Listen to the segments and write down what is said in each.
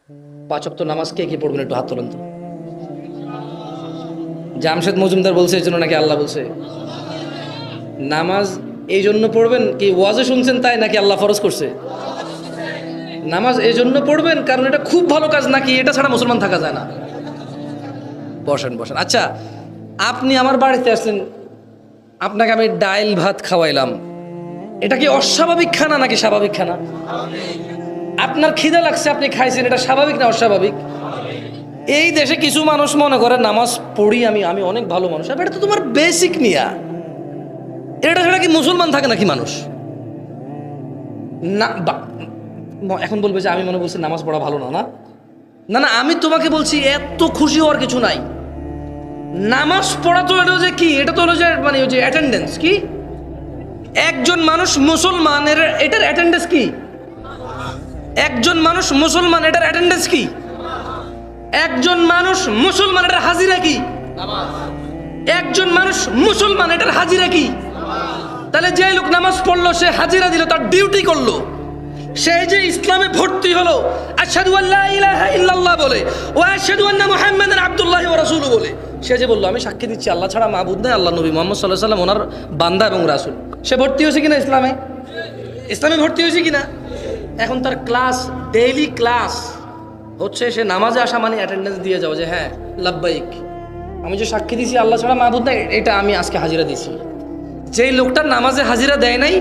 5 ওয়াক্ত নামাজ কে কি পড়বেন একটু হাত তোলেন তো। জামশেদ মজুমদার বলছে এই জন্য নাকি আল্লাহ বলছে? নামাজ এই জন্য পড়বেন কি ওয়াজে শুনছেন তাই নাকি আল্লাহ ফরজ করছে? নামাজ এই জন্য পড়বেন কারণ এটা খুব ভালো কাজ নাকি এটা ছাড়া মুসলমান থাকা যায় না? বসেন বসেন। আচ্ছা, আপনি আমার বাড়িতে আসলেন, আপনাকে আমি ডাইল ভাত খাওয়াইলাম, এটা কি অস্বাভাবিক খানা নাকি স্বাভাবিক খানা? আপনার খিদা লাগছে, আপনি খাইছেন, এটা স্বাভাবিক না অস্বাভাবিক? এই দেশে কিছু মানুষ মনে করে নামাজ পড়ি আমি আমি অনেক ভালো মানুষ। এটা তো তোমার বেসিক নিয়া, এটা ছাড়া কি মুসলমান থাকে নাকি মানুষ? না এখন বলবে যে আমি মনে বলছি নামাজ পড়া ভালো না। না না না, আমি তোমাকে বলছি এত খুশি হওয়ার কিছু নাই। নামাজ পড়া তো এটা যে কি, এটা তো হলো যে মানে ওই যে অ্যাটেন্ডেন্স কি, একজন মানুষ মুসলমানের এটার অ্যাটেন্ডেন্স কি, একজন মানুষ মুসলমান এটার অ্যাটেন্ডেন্স কি, একজন মানুষ মুসলমান এটার হাজিরা কি, একজন মানুষ মুসলমান এটার হাজিরা কি। তাহলে যে লোক নামাজ পড়লো সে হাজিরা দিল, তার ডিউটি করলো। সে যে ইসলামে ভর্তি হলো আশহাদু আল্লা ইলাহা ইল্লাল্লাহ বলে ও আশহাদু আন্না মুহাম্মাদান আবদুল্লাহি ওয়া রাসূলুহু বলে, সে যে বললো আমি সাক্ষী দিচ্ছি আল্লাহ ছাড়া মাবুদ নাই, আল্লাহ নবী মুহাম্মদ সাল্লাল্লাহু আলাইহি ওয়াসাল্লাম ওনার বান্দা এবং রাসূল, সে ভর্তি হয়েছে কিনা ইসলামে? ইসলামে ভর্তি হয়েছে কিনা? এখন তার ক্লাস, ডেইলি ক্লাস হচ্ছে সে নামাজে আসা মানে অ্যাটেন্ডেন্স দিয়ে যাও যে হ্যাঁ লাব্বাইক, আমি যে সাক্ষী দিছি আল্লাহ ছাড়া মাবুদ নাই, এটা আমি আজকে হাজিরা দিছি। যেই লোকটা নামাজে হাজিরা দেয় নাই,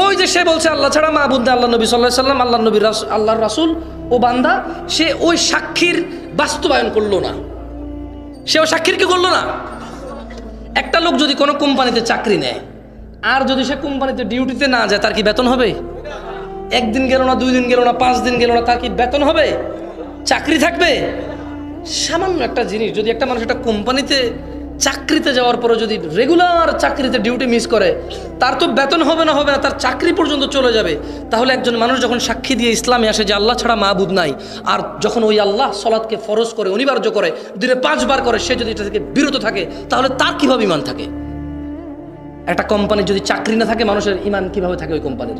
ওই যে সে বলছে আল্লাহ ছাড়া মাবুদ নাই, আল্লাহ নবী সাল্লাল্লাহু আলাইহি ওয়াসাল্লাম, আল্লাহ নবী আল্লাহর রাসূল ও বান্দা, সে ওই সাক্ষীর বাস্তবায়ন করলো না, সে ওই সাক্ষীর কি করলো না। একটা লোক যদি কোনো কোম্পানিতে চাকরি নেয় আর যদি সে কোম্পানিতে ডিউটিতে না যায়, তার কি বেতন হবে? একদিন গেল না, 2 দিন গেল না, 5 দিন গেল না, তার কি বেতন হবে? চাকরি থাকবে? সামান্য একটা জিনিস, যদি একটা মানুষ একটা কোম্পানিতে চাকরিতে যাওয়ার পরে যদি রেগুলার চাকরিতে ডিউটি মিস করে, তার তো বেতন হবে না, তার চাকরি পর্যন্ত চলে যাবে। তাহলে একজন মানুষ যখন সাক্ষী দিয়ে ইসলামে আসে যে আল্লাহ ছাড়া মাবুদ নাই, আর যখন ওই আল্লাহ সালাতকে ফরজ করে, অনিবার্য করে, দিনে 5 বার করে, সে যদি এটা থেকে বিরত থাকে, তাহলে তার কিভাবে ঈমান থাকে? একটা কোম্পানির যদি চাকরি না থাকে, মানুষের ঈমান কিভাবে থাকে ওই কোম্পানির?